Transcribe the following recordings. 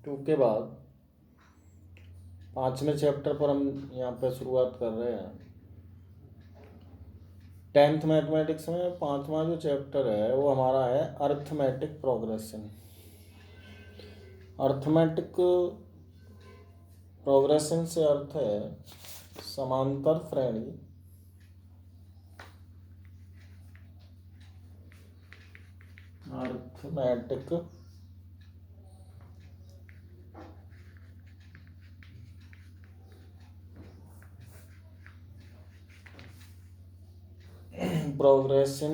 To के बाद 5वें चैप्टर पर हम यहाँ पे शुरुआत कर रहे हैं। 10th मैथमेटिक्स में 5वां जो चैप्टर है वो हमारा है अर्थमेटिक प्रोग्रेशन। अर्थमेटिक प्रोग्रेशन से अर्थ है समांतर श्रेणी अर्थमेटिक प्रोग्रेशन,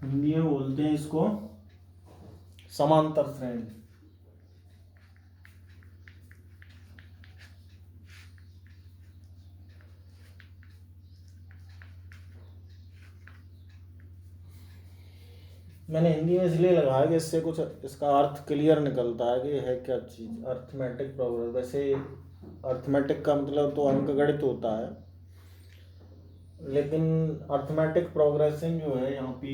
हिंदी में बोलते हैं इसको समांतर श्रेणी। मैंने हिंदी में इसलिए लगाया कि इससे कुछ इसका अर्थ क्लियर निकलता है कि है क्या चीज़ अर्थमेटिक प्रोग्रेस। वैसे अर्थमेटिक का मतलब तो अंकगणित होता है, लेकिन अर्थमेटिक प्रोग्रेशन जो है यहाँ पे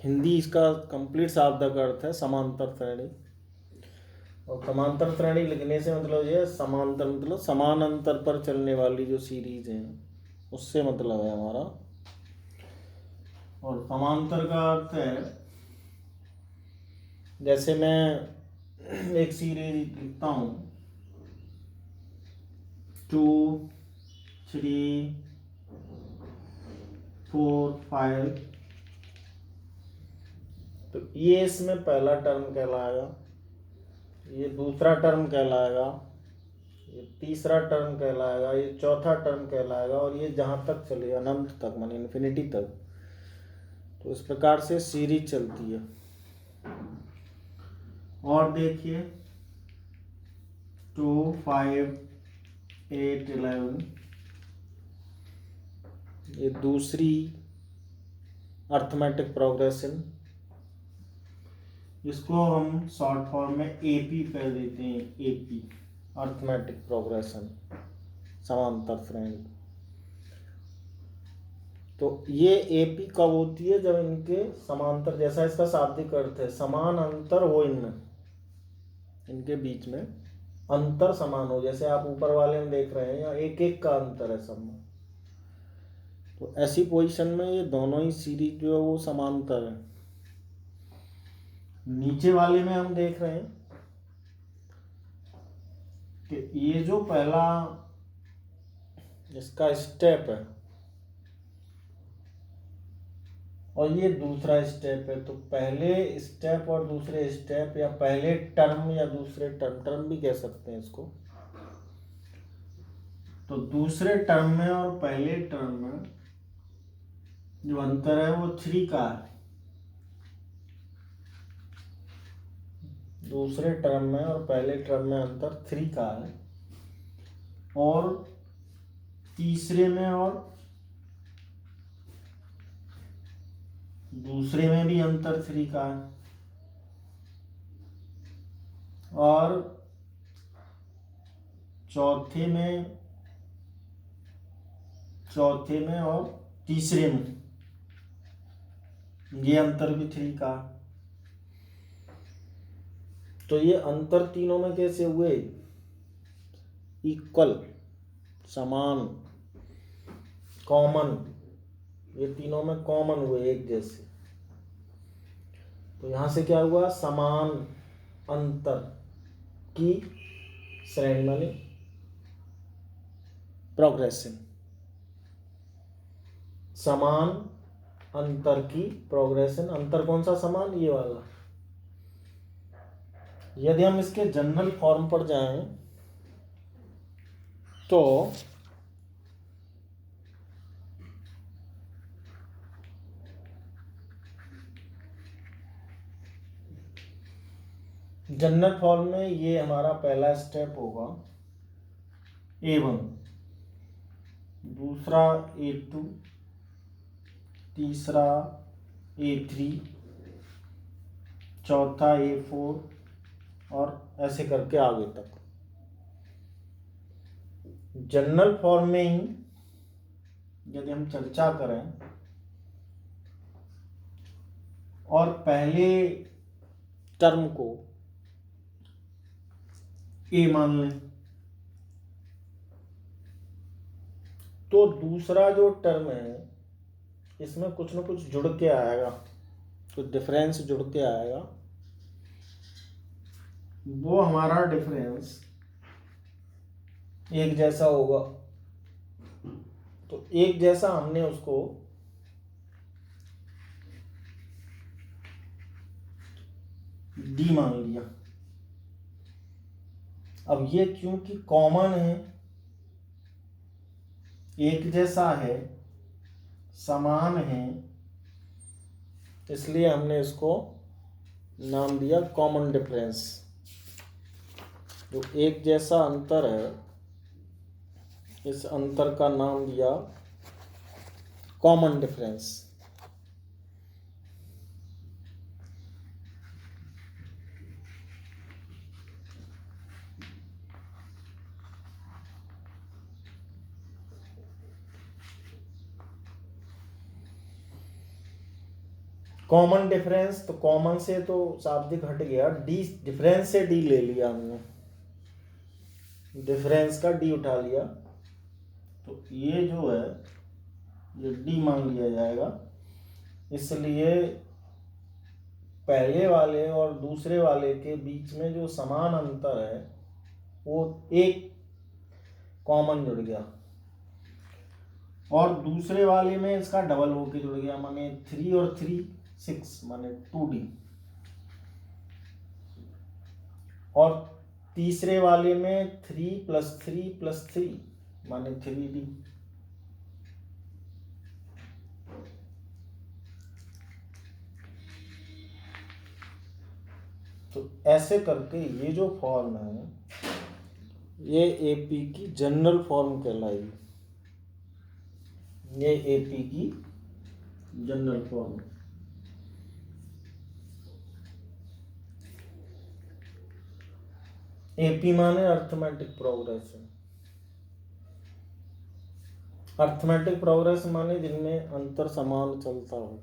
हिंदी इसका कंप्लीट शाब्दिक अर्थ है समांतर श्रेणी। और समांतर श्रेणी लिखने से मतलब ये समांतर मतलब समान अंतर पर चलने वाली जो सीरीज है उससे मतलब है हमारा। और समांतर का अर्थ है जैसे मैं एक सीरीज लिखता हूँ 2 3 4 5, तो ये इसमें पहला टर्म कहलाएगा, ये दूसरा टर्म कहलाएगा, ये तीसरा टर्म कहलाएगा, ये चौथा टर्म कहलाएगा, और ये जहाँ तक चलेगा अनंत तक माने इन्फिनिटी तक। तो इस प्रकार से सीरीज चलती है। और देखिए 2 5 8 11, ये दूसरी अर्थमेटिक प्रोग्रेशन, इसको हम शॉर्ट फॉर्म में एपी कह देते हैं। एपी अर्थमेटिक प्रोग्रेशन समांतर श्रेणी। तो ये एपी कब होती है? जब इनके समांतर, जैसा इसका शाब्दिक अर्थ है समान अंतर हो इनमें, इनके बीच में अंतर समान हो। जैसे आप ऊपर वाले में देख रहे हैं या एक एक का अंतर है सब में, तो ऐसी पोजीशन में ये दोनों ही सीरीज जो है वो समांतर है। नीचे वाले में हम देख रहे हैं कि ये जो पहला इसका स्टेप है और ये दूसरा स्टेप है, तो पहले स्टेप और दूसरे स्टेप या पहले टर्म या दूसरे टर्म, टर्म भी कह सकते हैं इसको, तो दूसरे टर्म में और पहले टर्म में जो अंतर है वो 3 का है। दूसरे टर्म में और पहले टर्म में अंतर 3 का है, और तीसरे में और दूसरे में भी अंतर 3 का है, और चौथे में और तीसरे में ये अंतर भी 3 का। तो ये अंतर तीनों में कैसे हुए? इक्वल, समान, कॉमन, ये तीनों में कॉमन हुए एक जैसे। तो यहां से क्या हुआ? समान अंतर की श्रेणी माने प्रोग्रेशन। समान अंतर की प्रोग्रेशन। अंतर कौन सा समान? ये वाला। यदि हम इसके जनरल फॉर्म पर जाएं तो जनरल फॉर्म में ये हमारा पहला स्टेप होगा A1, दूसरा A2, तीसरा A3, चौथा A4, और ऐसे करके आगे तक। जनरल फॉर्म में ही यदि हम चर्चा करें और पहले टर्म को ए मान लें, तो दूसरा जो टर्म है इसमें कुछ न कुछ जुड़ के आएगा, कुछ डिफरेंस जुड़ के आएगा। वो हमारा डिफरेंस एक जैसा होगा। तो एक जैसा हमने उसको डी मान लिया। अब ये क्योंकि कॉमन है, एक जैसा है, समान है, इसलिए हमने इसको नाम दिया कॉमन डिफरेंस। जो एक जैसा अंतर है, इस अंतर का नाम दिया कॉमन डिफरेंस। कॉमन डिफरेंस, तो कॉमन से तो शाब्दिक हट गया, डी डिफरेंस से डी ले लिया हमने, डिफरेंस का डी उठा लिया, तो ये जो है ये डी मान लिया जाएगा। इसलिए पहले वाले और दूसरे वाले के बीच में जो समान अंतर है वो एक कॉमन जुड़ गया, और दूसरे वाले में इसका डबल होके जुड़ गया, माने 3 और 3 6 माने 2D, और तीसरे वाले में 3 + 3 + 3 माने 3D। तो ऐसे करके ये जो फॉर्म है ये एपी की जनरल फॉर्म कहलाएगी, ये एपी की जनरल फॉर्म। एपी माने अर्थमेटिक प्रोग्रेशन। अर्थमेटिक प्रोग्रेस माने जिनमें अंतर समान चलता हो।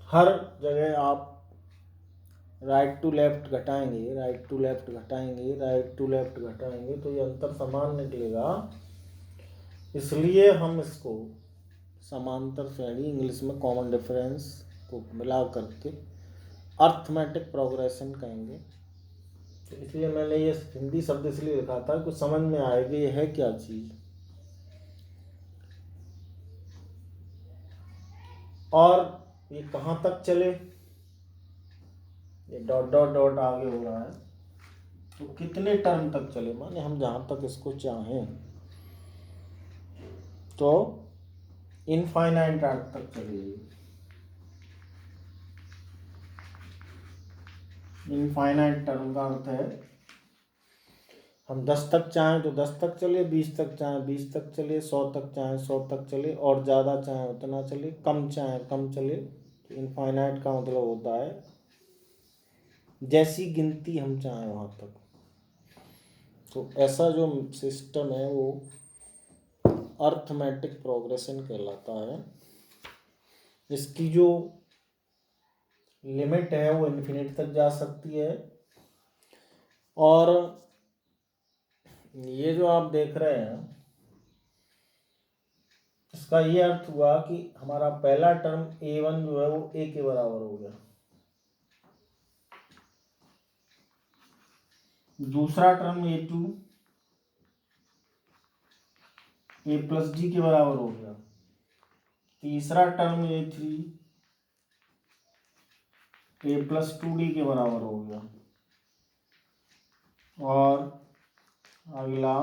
हर जगह आप राइट टू लेफ्ट घटाएंगे, राइट टू लेफ्ट घटाएंगे, राइट टू लेफ्ट घटाएंगे, तो ये अंतर समान निकलेगा। इसलिए हम इसको समांतर श्रेणी, इंग्लिश में कॉमन डिफरेंस को मिला करके अर्थमेटिक प्रोग्रेशन कहेंगे। तो इसलिए मैंने ये हिंदी शब्द इसलिए लिखा था कुछ समझ में आएगा ये है क्या चीज़। और ये कहाँ तक चले, ये डॉट डॉट डॉट आगे हो रहा है, तो कितने टर्म तक चले, माने हम जहाँ तक इसको चाहें तो इनफाइनाइट तक चलेगी। इनफाइनाइट टर्म का अर्थ है हम 10 तक चाहें तो 10 तक चले, 20 तक चाहें 20 तक चले, 100 तक चाहें 100 तक चले, और ज़्यादा चाहें उतना चले, कम चाहें कम चले। तो इनफाइनाइट का मतलब होता है जैसी गिनती हम चाहें वहाँ तक। तो ऐसा जो सिस्टम है वो अर्थमेटिक प्रोग्रेशन कहलाता है। इसकी जो लिमिट है वो इन्फिनिट तक जा सकती है। और ये जो आप देख रहे हैं इसका ये अर्थ हुआ कि हमारा पहला टर्म a1 जो है वो a के बराबर हो गया, दूसरा टर्म a2 a + d के बराबर हो गया, तीसरा टर्म a3 a + 2d के बराबर हो गया, और अगला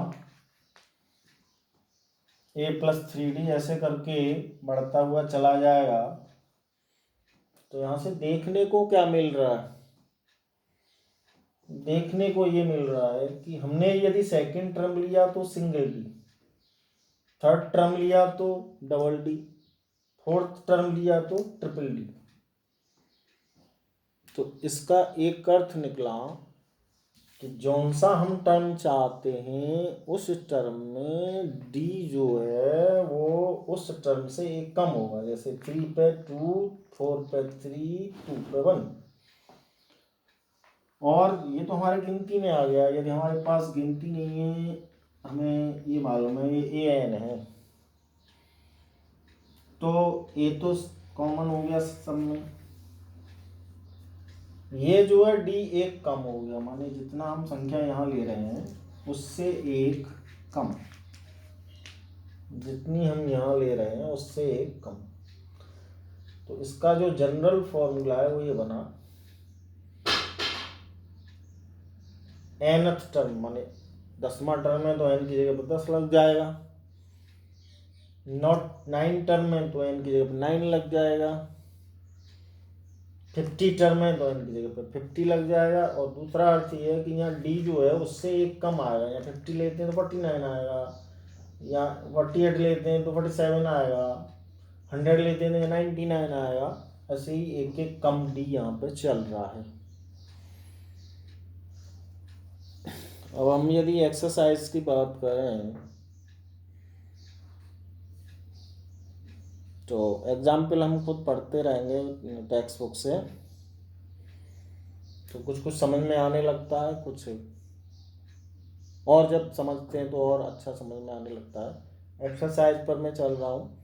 a + 3d, ऐसे करके बढ़ता हुआ चला जाएगा। तो यहाँ से देखने को क्या मिल रहा है, देखने को ये मिल रहा है कि हमने यदि सेकंड टर्म लिया तो सिंगल डी, थर्ड टर्म लिया तो डबल डी, फोर्थ टर्म लिया तो ट्रिपल डी। तो इसका एक अर्थ निकला कि जौन सा हम टर्म चाहते हैं उस टर्म में डी जो है वो उस टर्म से एक कम होगा। जैसे 3 पे 2, 4 पे 3, 2 पे 1। और ये तो हमारे गिनती में आ गया। यदि हमारे पास गिनती नहीं है, हमें ये मालूम है ये an है, तो ये तो कॉमन हो गया सब में। ये जो है d एक कम हो गया, माने जितना हम संख्या यहाँ ले रहे हैं उससे एक कम, जितनी हम यहाँ ले रहे हैं उससे एक कम। तो इसका जो जनरल फॉर्मूला है वो ये बना, nth टर्म माने 10वां टर्म है तो n की जगह पर 10 लग जाएगा, 9 टर्म है तो n की जगह पर 9 लग जाएगा, 50 टर्म है तो n की जगह पर 50 लग जाएगा। और दूसरा अर्थ ये है कि यहाँ d जो है उससे एक कम आएगा। या 50 लेते हैं तो 49 आएगा, या 48 लेते हैं तो 47 आएगा, 100 लेते हैं तो 99 आएगा। ऐसे ही एक एक कम d यहाँ पे चल रहा है। अब हम यदि एक्सरसाइज की बात करें तो एग्जाम्पल हम खुद पढ़ते रहेंगे टेक्स्ट बुक से, तो कुछ कुछ समझ में आने लगता है, कुछ और जब समझते हैं तो और अच्छा समझ में आने लगता है। एक्सरसाइज पर मैं चल रहा हूँ,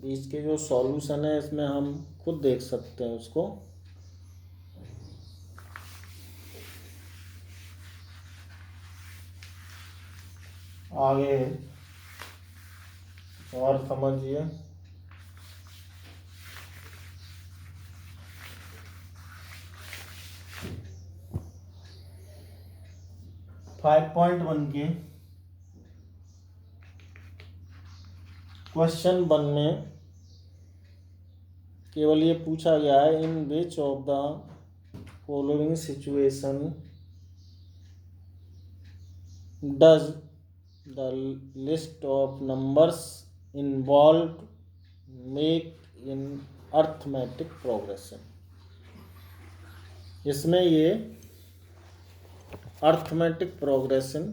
इसके जो सॉल्यूशन है इसमें हम खुद देख सकते हैं उसको। आगे और समझिए। 5.1 के क्वेश्चन 1 में केवल ये पूछा गया है, in which of the following situation does the list of numbers involve make in arithmetic progression. इसमें ये अर्थमेटिक प्रोग्रेशन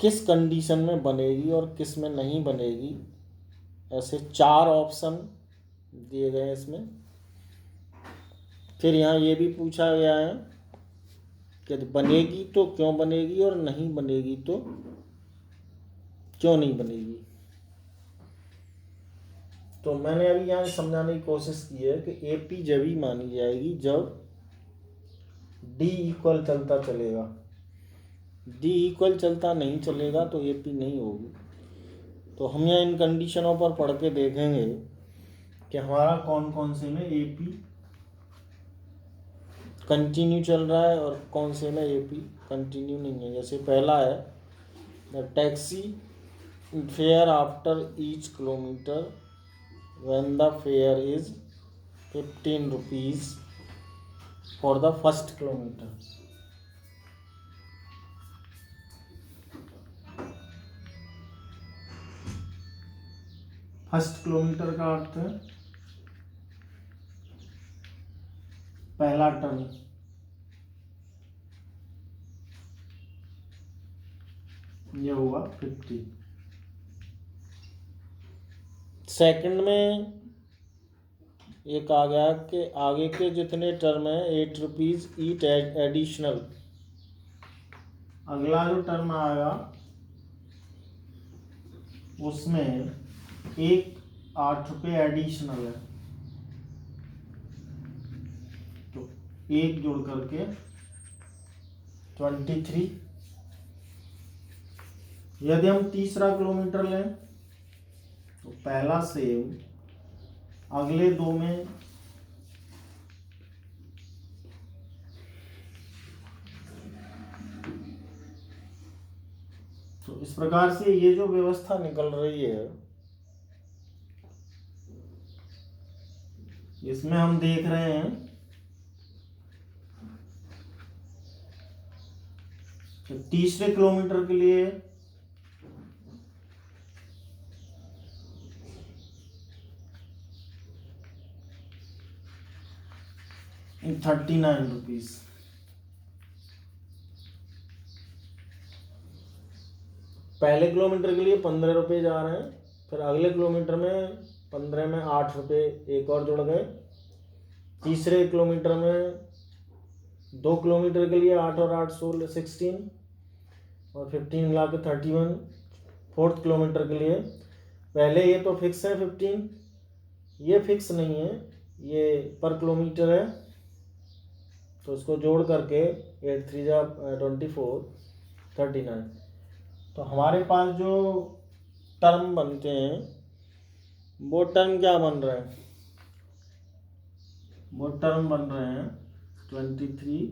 किस कंडीशन में बनेगी और किस में नहीं बनेगी, ऐसे 4 ऑप्शन दिए गए हैं इसमें। फिर यहाँ ये भी पूछा गया है कि बनेगी तो क्यों बनेगी और नहीं बनेगी तो क्यों नहीं बनेगी। तो मैंने अभी यहाँ समझाने की कोशिश की है कि AP जब ही मानी जाएगी जब D इक्वल चलता चलेगा। D इक्वल चलता नहीं चलेगा तो AP नहीं होगी। तो हम यहाँ इन कंडीशनों पर पढ़ के देखेंगे कि हमारा कौन कौन से में AP कंटिन्यू चल रहा है और कौन से में AP कंटिन्यू नहीं है। जैसे पहला है the taxi fare after each kilometre when the fare is 15 rupees for the first kilometer। First kilometre का अर्थ है पहला टर्न, ये होगा 50। सेकंड में एक आ गया कि आगे के जितने टर्म है 8 रुपीज़ ईट एडिशनल। अगला जो टर्म आएगा उसमें एक 8 रुपये एडिशनल है, तो एक जोड़ करके 23। यदि हम तीसरा किलोमीटर लें तो पहला सेव अगले 2 में तो इस प्रकार से ये जो व्यवस्था निकल रही है इसमें हम देख रहे हैं कि तीसरे किलोमीटर के लिए ₹39। पहले किलोमीटर के लिए 15 रुपये जा रहे हैं, फिर अगले किलोमीटर में 15 में 8 रुपये एक और जुड़ गए, तीसरे किलोमीटर में 2 किलोमीटर के लिए 8 और 8 16 16 और 15 मिला के 31। फोर्थ किलोमीटर के लिए पहले ये तो फिक्स है 15, ये फिक्स नहीं है, ये पर किलोमीटर है, तो इसको जोड़ करके 8 3 जा 24 39। तो हमारे पास जो टर्म बनते हैं वो टर्म क्या बन रहे हैं, वो टर्म बन रहे हैं 23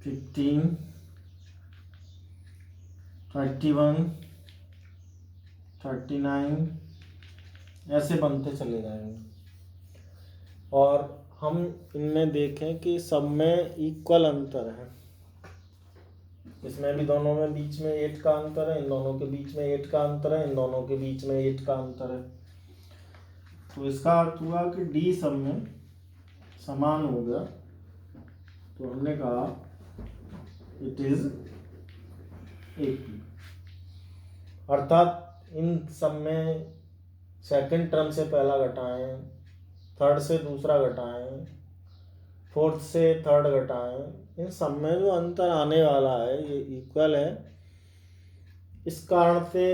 15 31 39 ऐसे बनते चले जाएंगे। और हम इनमें देखें कि सब में इक्वल अंतर है, इसमें भी दोनों में बीच में 8 का अंतर है, इन दोनों के बीच में 8 का अंतर है, इन दोनों के बीच में 8 का अंतर है। तो इसका अर्थ हुआ कि डी सब में समान हो गया, तो हमने कहा इट इज एपी। अर्थात इन सब में सेकंड टर्म से पहला घटाएं, थर्ड से दूसरा घटाएं, फोर्थ से थर्ड घटाएं, इन सब में जो अंतर आने वाला है ये इक्वल है। इस कारण से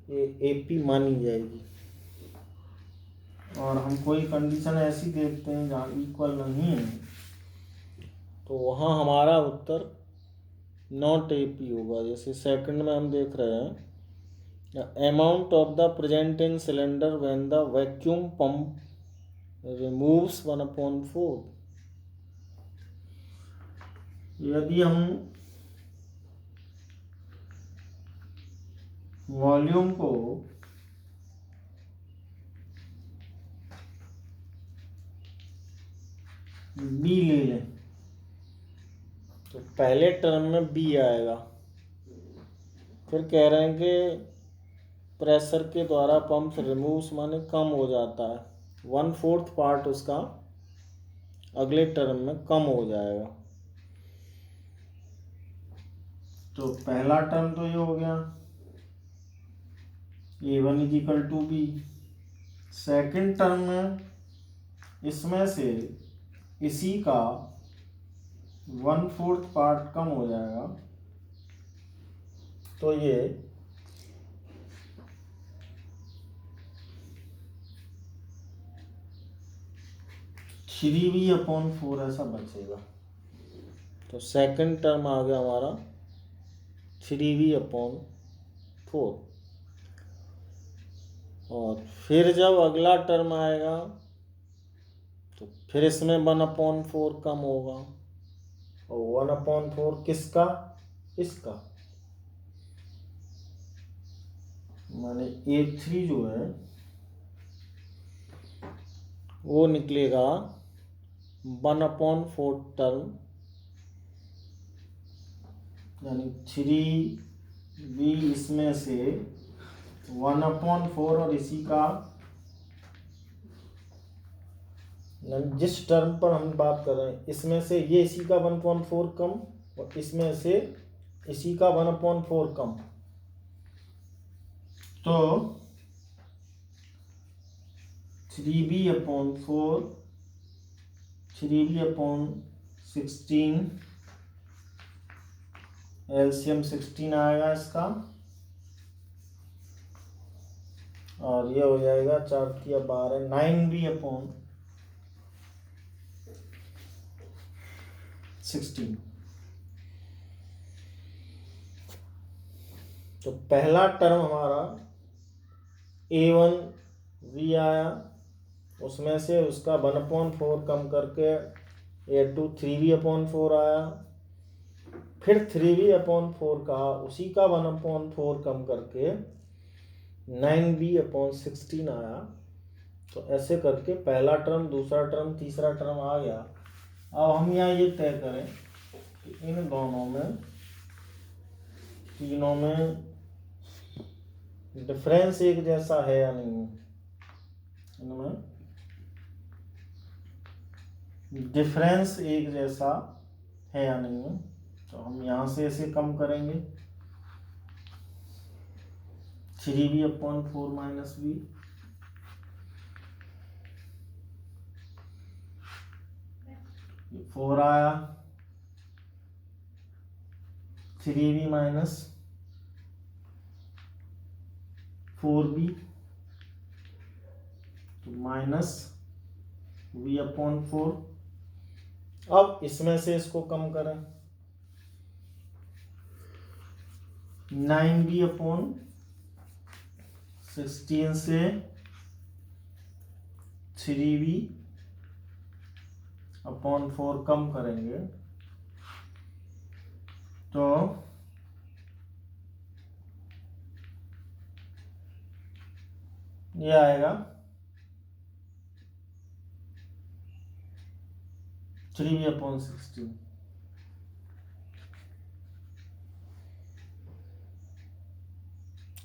ये एपी मानी जाएगी। और हम कोई कंडीशन ऐसी देखते हैं जहाँ इक्वल नहीं है, तो वहाँ हमारा उत्तर नॉट एपी होगा। जैसे सेकंड में हम देख रहे हैं amount of the present in cylinder when the vacuum pump removes 1/4। यदि हम वॉल्यूम को बी ले लें तो पहले टर्म में बी आएगा, फिर कह रहे हैं कि प्रेशर के द्वारा पंप रिमूव्स माने कम हो जाता है, 1/4 पार्ट उसका अगले टर्म में कम हो जाएगा। तो पहला टर्म तो ये हो गया A1 = B। सेकेंड टर्म में इसमें से इसी का 1/4 पार्ट कम हो जाएगा, तो ये (3V/4) ऐसा बचेगा। तो सेकंड टर्म आ गया हमारा 3V/4। और फिर जब अगला टर्म आएगा तो फिर इसमें 1/4 कम होगा, और 1/4 किसका, इसका, माने A3 जो है वो निकलेगा 1/4 टर्म, यानी 3V इसमें से 1/4 और इसी का, जिस टर्म पर हम बात कर रहे हैं इसमें से ये इसी का 1/4 कम और इसमें से इसी का 1/4 कम, तो 3V/4 3V/16 एलसीएम 16 आएगा इसका, और ये हो जाएगा 4 × 12 9V/16। तो पहला टर्म हमारा A1V आया, उसमें से उसका 1/4 कम करके A2 3V/4 आया, फिर 3V/4 का उसी का 1/4 कम करके 9V/16 आया। तो ऐसे करके पहला टर्म, दूसरा टर्म, तीसरा टर्म आ गया। अब हम यहाँ ये तय करें कि इन दोनों में, तीनों में डिफरेंस एक जैसा है या नहीं। इनमें डिफरेंस एक जैसा है या नहीं। तो हम यहाँ से इसे कम करेंगे 3b/4 माइनस b, ये 4 आया, 3b माइनस 4b तो माइनस b/4। अब इसमें से इसको कम करें 9b/16 से 3b/4 कम करेंगे तो ये आएगा 3b/16।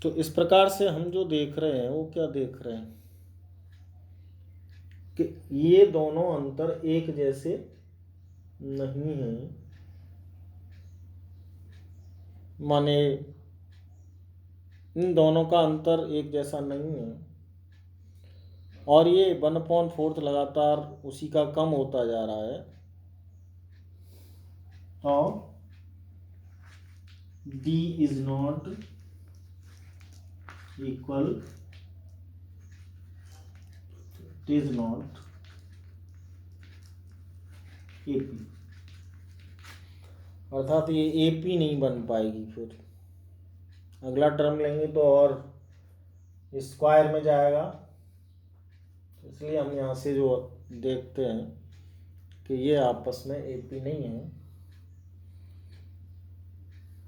तो इस प्रकार से हम जो देख रहे हैं वो क्या देख रहे हैं कि ये दोनों अंतर एक जैसे नहीं हैं, माने इन दोनों का अंतर एक जैसा नहीं है और ये 1/4 लगातार उसी का कम होता जा रहा है। तो D is not equal, it is not AP, अर्थात ये AP नहीं बन पाएगी। फिर अगला टर्म लेंगे तो और स्क्वायर में जाएगा, इसलिए हम यहाँ से जो देखते हैं कि ये आपस में AP नहीं है,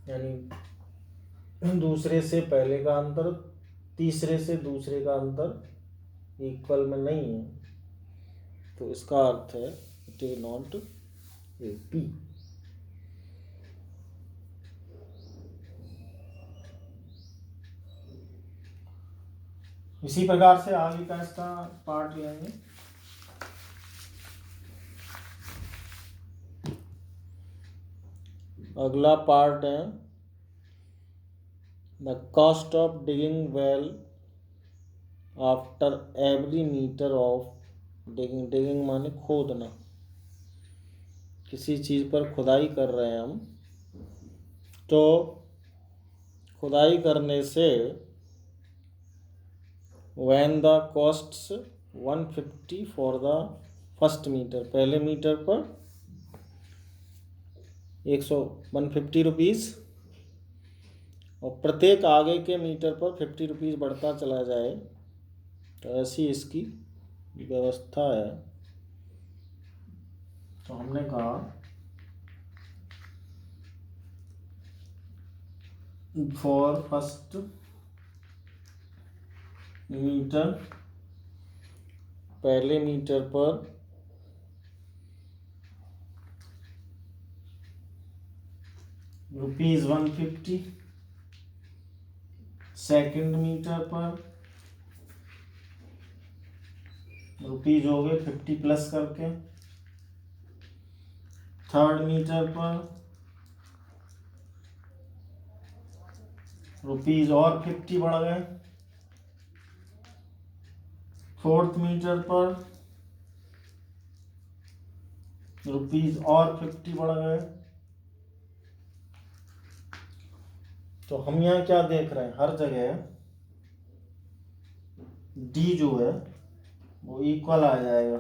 यानी दूसरे से पहले का अंतर तीसरे से दूसरे का अंतर इक्वल में नहीं है, तो इसका अर्थ है इट इज नॉट AP। इसी प्रकार से आगे का इसका पार्ट लेंगे। अगला पार्ट है the cost of digging well after every metre of digging. Digging माने खोदना, किसी चीज़ पर खुदाई कर रहे हैं हम, तो खुदाई करने से when the costs 150 for the first metre, पहले मीटर पर 150 रुपीज़ और प्रत्येक आगे के मीटर पर 50 रुपीज़ बढ़ता चला जाए, तो ऐसी इसकी व्यवस्था है। तो हमने कहा फॉर फर्स्ट मीटर, पहले मीटर पर ₹150, सेकंड मीटर पर रुपीज हो गए 50 प्लस करके, थर्ड मीटर पर रुपीज और 50 बढ़ गए, फोर्थ मीटर पर रुपीज और 50 बढ़ गए। तो हम यहाँ क्या देख रहे हैं, हर जगह डी जो है वो इक्वल आ जाएगा।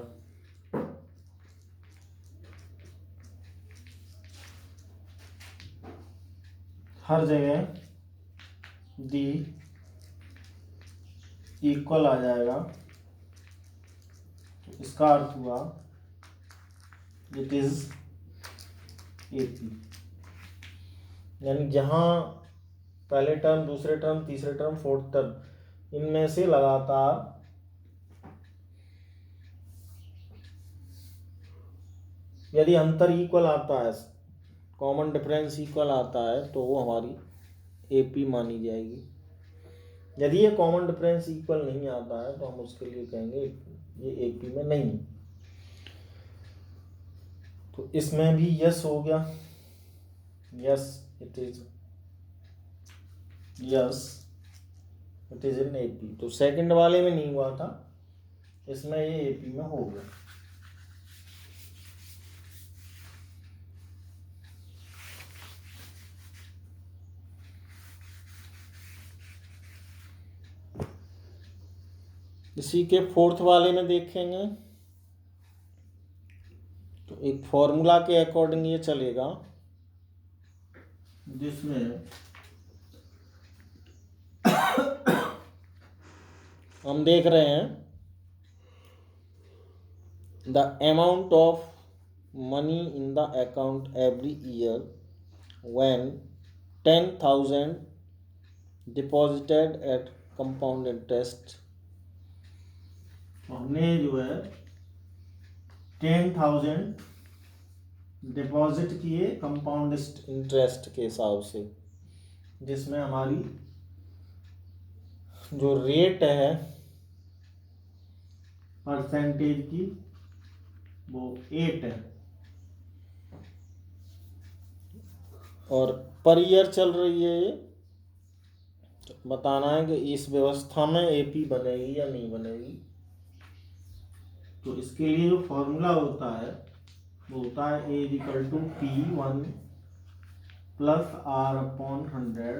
हर जगह डी इक्वल आ जाएगा, तो इसका अर्थ हुआ इट इज AP। यानी जहाँ पहले टर्म, दूसरे टर्म, तीसरे टर्म, फोर्थ टर्म, इनमें से लगातार यदि अंतर इक्वल आता है, कॉमन डिफरेंस इक्वल आता है, तो वो हमारी AP मानी जाएगी। यदि ये कॉमन डिफरेंस इक्वल नहीं आता है तो हम उसके लिए कहेंगे ये AP में नहीं है। तो इसमें भी यस हो गया। Yes it is, yes it is in AP. तो सेकंड वाले में नहीं हुआ था, इसमें ये एपी में हो गया। इसी के फोर्थ वाले में देखेंगे तो एक फॉर्मूला के अकॉर्डिंग ये चलेगा, जिसमें हम देख रहे हैं the amount of money in the account every year when 10,000 deposited at compound interest. हमने जो है 10,000 डिपॉजिट किए कंपाउंड इंटरेस्ट के हिसाब से, जिसमें हमारी जो रेट है परसेंटेज की वो 8 है, और पर ईयर चल रही है ये। तो बताना है कि इस व्यवस्था में एपी बनेगी या नहीं बनेगी। तो इसके लिए जो फॉर्मूला होता है वो होता है A = P1 + R/100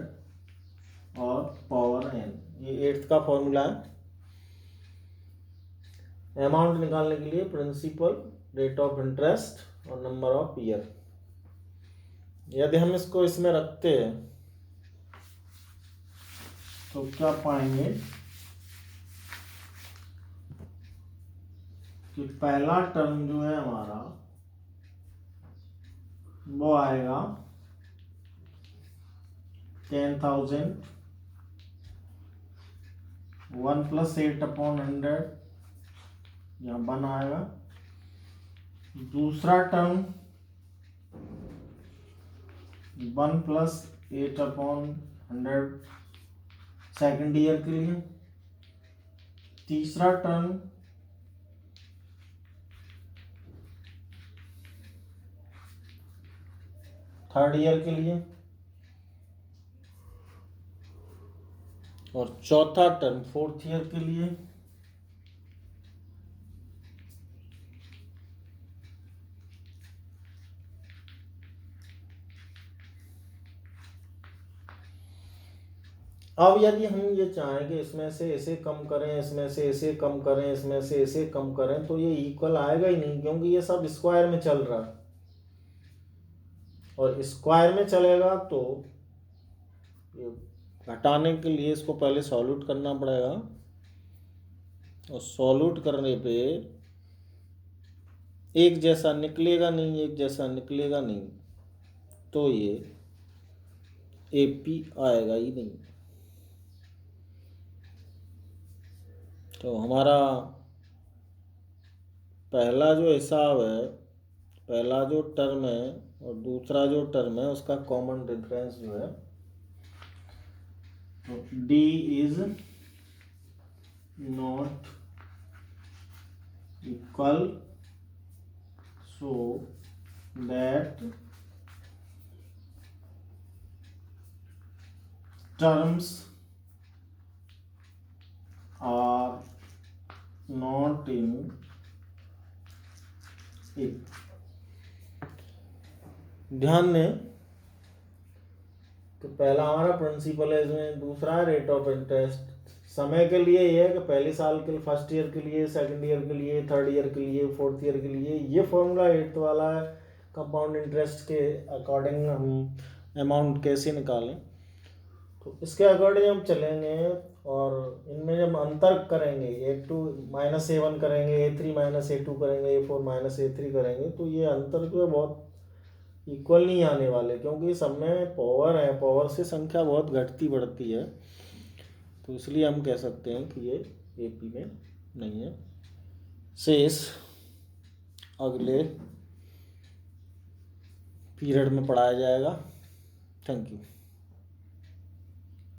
और पावर n। ये 8th का फॉर्मूला है अमाउंट निकालने के लिए, प्रिंसिपल, रेट ऑफ इंटरेस्ट और नंबर ऑफ ईयर। यदि हम इसको इसमें रखते हैं तो क्या पाएंगे कि पहला टर्म जो है हमारा वो आएगा 10,000 1 + 8/100, यहाँ 1 आएगा। दूसरा टर्म 1 + 8/100 सेकेंड ईयर के लिए। तीसरा टर्म 3rd ईयर के लिए, और चौथा टर्म 4th ईयर के लिए। अब यदि हम ये चाहें कि इसमें से इसे कम करें, इसमें से इसे कम करें, इसमें से इसे कम करें, तो ये इक्वल आएगा ही नहीं, क्योंकि ये सब स्क्वायर में चल रहा है, और स्क्वायर में चलेगा तो ये घटाने के लिए इसको पहले सॉल्यूट करना पड़ेगा, और सॉल्यूट करने पे एक जैसा निकलेगा नहीं, एक जैसा निकलेगा नहीं, तो ये एपी आएगा ही नहीं। तो हमारा पहला जो हिसाब है, पहला जो टर्म है और दूसरा जो टर्म है, उसका कॉमन डिफरेंस जो है तो D is not equal, so that terms are not in it। ध्यान दें तो पहला हमारा प्रिंसिपल है, इसमें दूसरा है रेट ऑफ इंटरेस्ट। समय के लिए ये है कि पहले साल के लिए, फर्स्ट ईयर के लिए, सेकंड ईयर के लिए, थर्ड ईयर के लिए, फोर्थ ईयर के लिए। ये फॉर्मूला 8th वाला है। कंपाउंड इंटरेस्ट के अकॉर्डिंग हम अमाउंट कैसे निकालें, तो इसके अकॉर्डिंग हम चलेंगे, और इनमें जब अंतर करेंगे, A2 - A1 करेंगे, A3 - A2 करेंगे, A4 - A3 करेंगे, तो ये अंतर जो है बहुत इक्वल नहीं आने वाले, क्योंकि सब में पावर है, पावर से संख्या बहुत घटती बढ़ती है। तो इसलिए हम कह सकते हैं कि ये एपी में नहीं है। शेष अगले पीरियड में पढ़ाया जाएगा। Thank you.